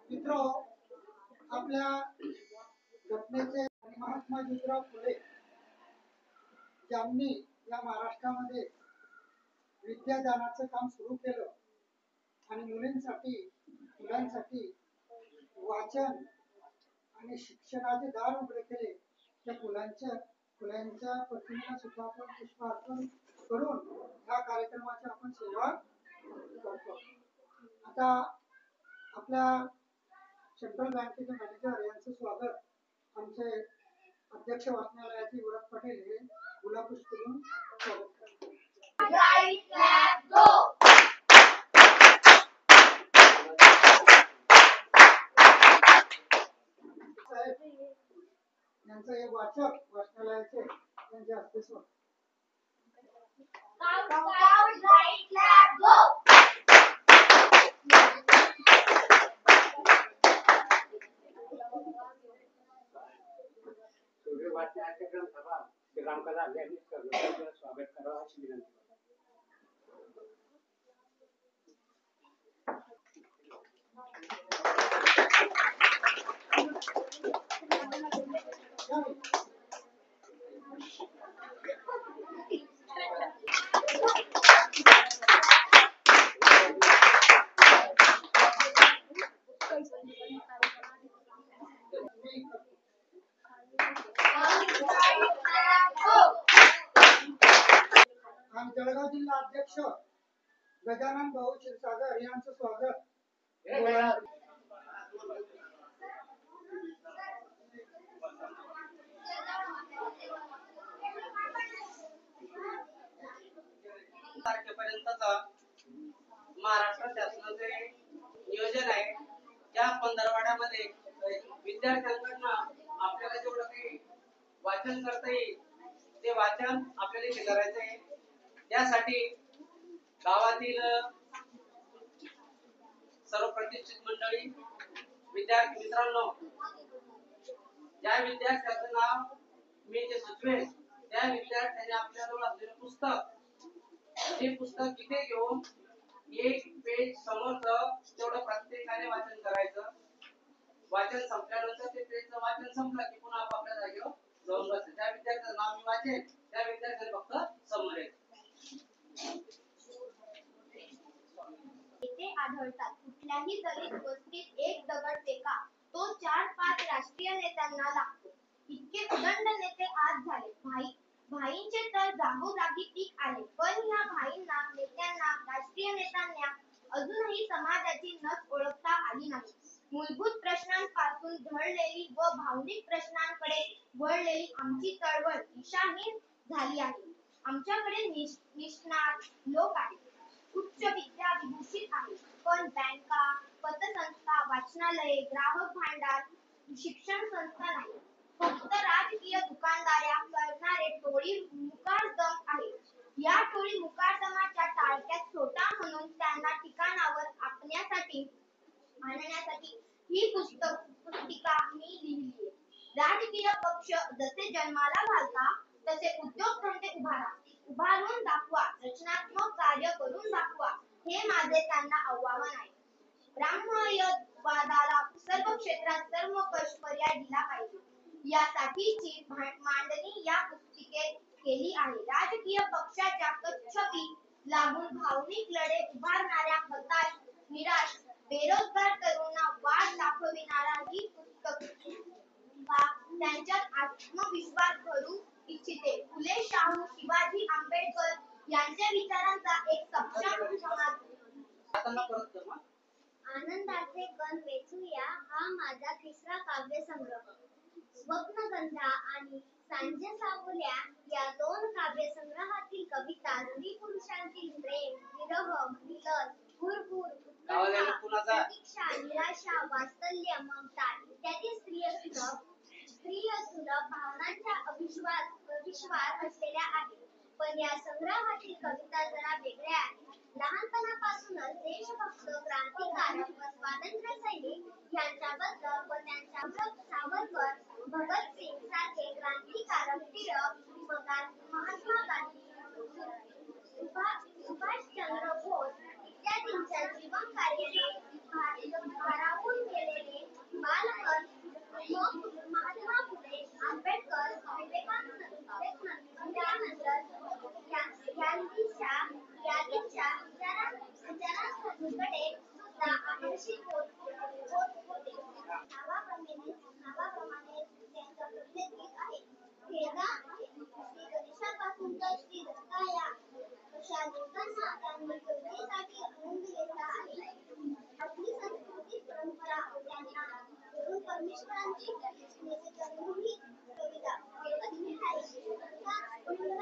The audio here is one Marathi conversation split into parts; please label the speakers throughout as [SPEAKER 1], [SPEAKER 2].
[SPEAKER 1] मित्रों, आपल्या घटनेचे महात्मा ज्योतिराव फुले ज्यांनी या महाराष्ट्रामध्ये विद्यादानाचं काम सुरू केलं आणि मुलींसाठी मुलांसाठी वाचन आणि शिक्षणाचे दार उघडे केले, त्या फुलांच्या प्रतिमेला सुद्धा आपण पुष्पार्पण करून या कार्यक्रमाची आपण सुरुवात करतो. आता आपल्या सेंट्रल बँकेचे मॅनेजर यांचं स्वागत आमचे अध्यक्ष वाचनालयाचे युवराज पटेल हे गुलाबपुष्प देऊन स्वागत करतात. यांचं हे वाचक वाचनालयाचे त्यांच्या हस्ते स्वागत. स्वागत करावं अशी विनंती. जळगाव जिल्हा अध्यक्ष गजानन भाऊ क्षीरसागर यांचं स्वागत.
[SPEAKER 2] तारखेपर्यंतचा महाराष्ट्र शासनाचे नियोजन आहे. या पंधरवड्यामध्ये विद्यार्थ्यांकडून आपल्याला जेवढं काही वाचन करता येईल ते वाचन आपल्याला इथे करायचं आहे. त्यासाठी गावातील सर्व प्रतिष्ठित मंडळी, विद्यार्थी मित्रांनो, ज्या विद्यार्थ्याचं नाव मी जे सुचवेन त्या विद्यार्थ्याने आपल्याजवळ असलेलं पुस्तक, ते पुस्तक इथे घेऊन एक पेज समोरचं तेवढं प्रत्येकाने वाचन करायचं. वाचन संपल्यानंतर ते पेजचं वाचन संपलं की पुन्हा आपापल्या जागेवर जाऊन बसायचं. त्या विद्यार्थ्याचं नाव मी वाचेन, त्या विद्यार्थ्याने फक्त समोर यायचं.
[SPEAKER 3] येथे आढळतात कुठल्याही दलित वस्तीत एक दगड फेका तो 4-5 राष्ट्रीय नेत्यांना लागतो. इतके उदंड नेते आज झाले. भाईंचे तर जागोजागी पीक आले, पण ह्या भाईंना, नेत्यांना, राष्ट्रीय नेत्यांना अजूनही समाजाची नस ओळखता आली नाही. मूलभूत प्रश्नांपासून ढळलेली व भावनिक प्रश्नांकडे वळलेली आमची चळवळ दिशाहीन झाली आहे. आमच्याकडे निष्णात लोक आहेत, उच्च विद्या विभूषित आहेत, पण बँका, पतसंस्था, वाचनालये, ग्राहक भांडार, शिक्षण संस्था नाही. फक्त राजकीय दुकानदाऱ्या करणारे टोळी मुकादम आहेत. या टोळी मुकादमाच्या टाळक्यात छोटा म्हणून त्यांना ठिकाणावर आणण्यासाठी ही पुस्तिका मी लिहिली. राजकीय पक्ष जसे जन्माला घालता तसे उद्योगधंदे उभारून दाखवा, रचनात्मक कार्य करून दाखवा, हे माझे त्यांना आव्हान आहे. ब्राह्मण्यवादाला सर्व क्षेत्रात सर्वंकष पर्याय दिला पाहिजे, यासाठीची मांडणी या पुस्तिकेत केली आहे. राजकीय पक्षाच्या कच्छपी लागून भावनिक लढे उभारणाऱ्या हताश, निराश, बेरोजगार तरुणांना वाट दाखविणारा ही पुस्तक त्यांच्यात आत्मविश्वास भरू इच्छिते. फुले शाहू शिवाजी आंबेडकर यांच्या विचारांचा एक सक्षम समाज. आनंदाचे कण वेचूया हा माझा तिसरा काव्यसंग्रह. स्वप्नगंधा आणि सांजे सावल्या या दोन काव्यसंग्रहातील कविता स्त्री पुरुषांतील प्रेम, विरह, मिलन, हुरहुर, प्रतीक्षा, निराशा, वात्सल्य, ममता इत्यादी स्त्रीयसुलभ भावनांचा अविश्वास असलेल्या आहेत. पण या संग्रहातील कविता जरा वेगळ्या आहेत. लहानपणापासूनच देशभक्त, क्रांतिकारक व स्वातंत्र्य सैनिक यांच्याबद्दल व त्यांच्या सावरकर, भगतसिंग सारखे क्रांतिकारक, टिळक, महात्मा गांधी, सुभाषचंद्र बोस इत्यादींच्या जीवन कार्याने भारावून गेलेले बालपण, महात्मा फुले, आंबेडकर, विवेकानंद त्यानंतर गांधींच्या विचारांकडे सुद्धा आकर्षित होते. नावाप्रमाणे त्यांच्या प्रत्येक गीत आहे. भेगा आहे. श्री गणेशापासून तर श्री दत्ता या अशा लोकांना त्यांनी कवितेसाठी आनंद घेतला आहे. आपली सांस्कृतिक परंपरा त्यांना धरून परमेश्वरांची जन्मभूमी कविता केवळ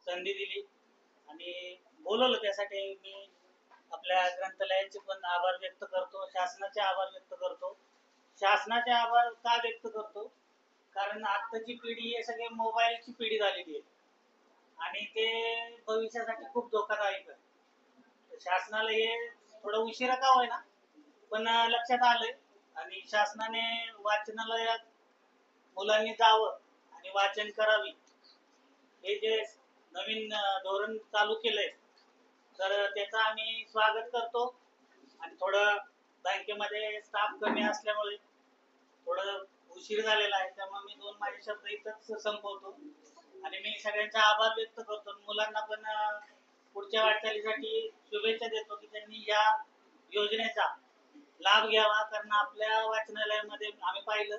[SPEAKER 4] संधी दिली आणि बोलवलं त्यासाठी मी आपल्या ग्रंथालयाचे पण आभार व्यक्त करतो. शासनाचे आभार व्यक्त करतो. शासनाचे आभार का व्यक्त करतो? कारण आत्ताची पिढी हे सगळे मोबाईलची पिढी झालेली आहे आणि ते भविष्यासाठी खूप धोकादायक आहे. शासनाला हे थोडं उशिरा का होईना पण लक्षात आलंय आणि शासनाने वाचनालयात मुलांनी जावं आणि वाचन करावी हे जे नवीन धोरण चालू केलंय तर त्याचं आम्ही स्वागत करतो. आणि थोडं बँकेमध्ये स्टाफ कमी असल्यामुळे थोडं उशीर झालेला आहे, त्यामुळे मी दोन माझे शब्द इथंच संपवतो आणि मी सगळ्यांचा आभार व्यक्त करतो. मुलांना पण पुढच्या वाटचालीसाठी शुभेच्छा देतो की त्यांनी या योजनेचा लाभ घ्यावा. कारण आपल्या वाचनालयामध्ये आम्ही पाहिलं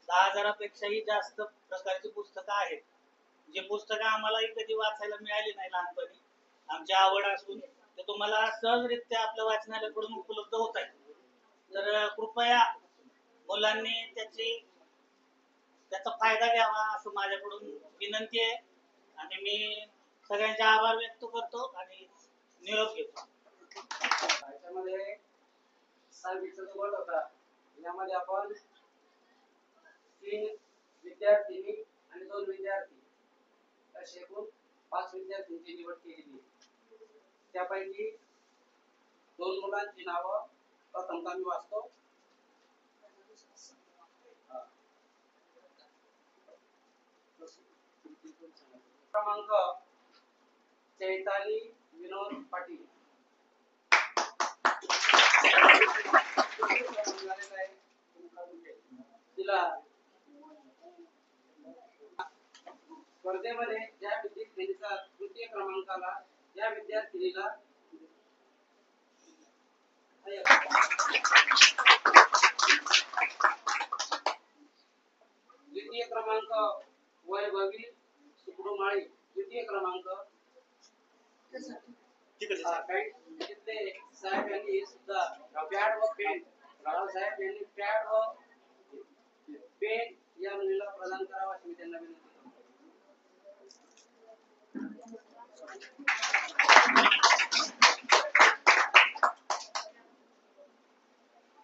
[SPEAKER 4] 10,000पेक्षाही जास्त प्रकारची पुस्तकं आहेत. जे पुस्तकं आम्हालाही कधी वाचायला मिळाली नाही लहानपणी, आमची आवड असून ते तुम्हाला सहजरित्या आपल्या वाचनालयाकडून उपलब्ध होत आहे. तर कृपया मुलांनी त्याचा फायदा घ्यावा असं माझ्याकडून विनंती आहे आणि मी सगळ्यांचे आभार व्यक्त करतो आणि निरोप घेतो.
[SPEAKER 2] याच्यामध्ये 6वीचा जो गट होता यामध्ये आपण 3 विद्यार्थिनी आणि 2 विद्यार्थी असे एकूण 5 विद्यार्थ्यांची निवड केलेली आहे. त्यापैकी 2 मुलांची नावं प्रथमतः मी वाचतो. क्रमांक चैताली विनोद पाटील. तिला स्पर्धेमध्ये ज्या विद्यार्थ्यांचा तृतीय क्रमांकाला या विद्यार्थिनीला द्वितीय क्रमांक वैभवी सुब्रमाळी, द्वितीय क्रमांक तिथले साहेब यांनी सुद्धा पॅड व पेन, राव साहेब यांनी पॅड व पेन या मुलीला प्रदान करावा अशी मी त्यांना विनंती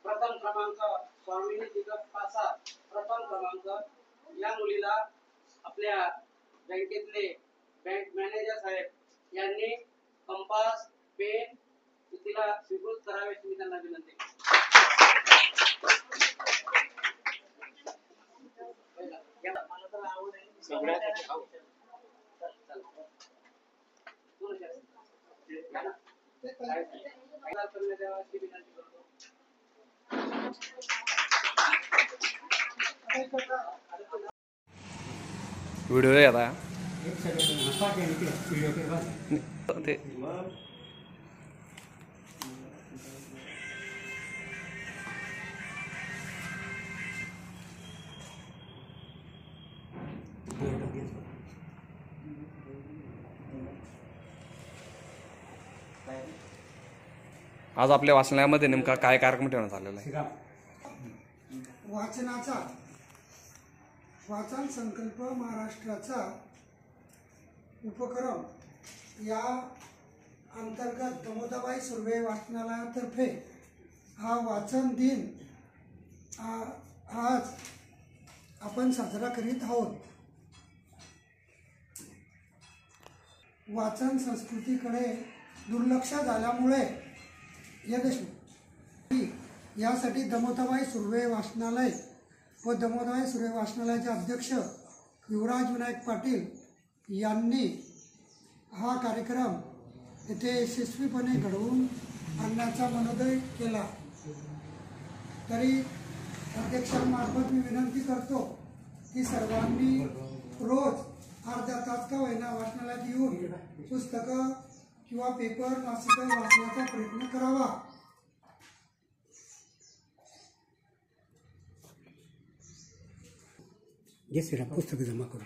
[SPEAKER 2] प्रथम क्रमांक स्वामिनी दिगंत पासा, प्रथम क्रमांक. या मुलीला आपल्या बँकेतले बँक मॅनेजर साहेब यांनी कंपास, पेन तिला स्वीकृत करावे अशी मी त्यांना विनंती
[SPEAKER 4] मला तर आवड आहे सगळ्यासाठी
[SPEAKER 5] व्हिडिओ आहे आता ते आज आपल्या वाचनालयामध्ये नेमका काय कार्यक्रम ठेवण्यात आलेला आहे?
[SPEAKER 1] वाचनाचा वाचन संकल्प महाराष्ट्राचा उपक्रम या अंतर्गत दमोदरबाई सुर्वे वाचनालयातर्फे हा वाचन दिन आज आपण साजरा करीत आहोत. वाचन संस्कृतीकडे दुर्लक्ष झाल्यामुळे यासाठी दमोदरबाई सुर्वे वाचनालय व दमोदरबाई सुर्वे वाचनालयाचे अध्यक्ष युवराज विनायक पाटील यांनी हा कार्यक्रम येथे यशस्वीपणे घडवून आणण्याचा मनोदय केला. तरी अध्यक्षांमार्फत मी विनंती करतो की सर्वांनी रोज अर्धा तास का होईना वाचनालयात येऊन पुस्तकं किंवा पेपर मासिकं वाचण्याचा प्रयत्न करावा.
[SPEAKER 6] पुस्तक जमा करू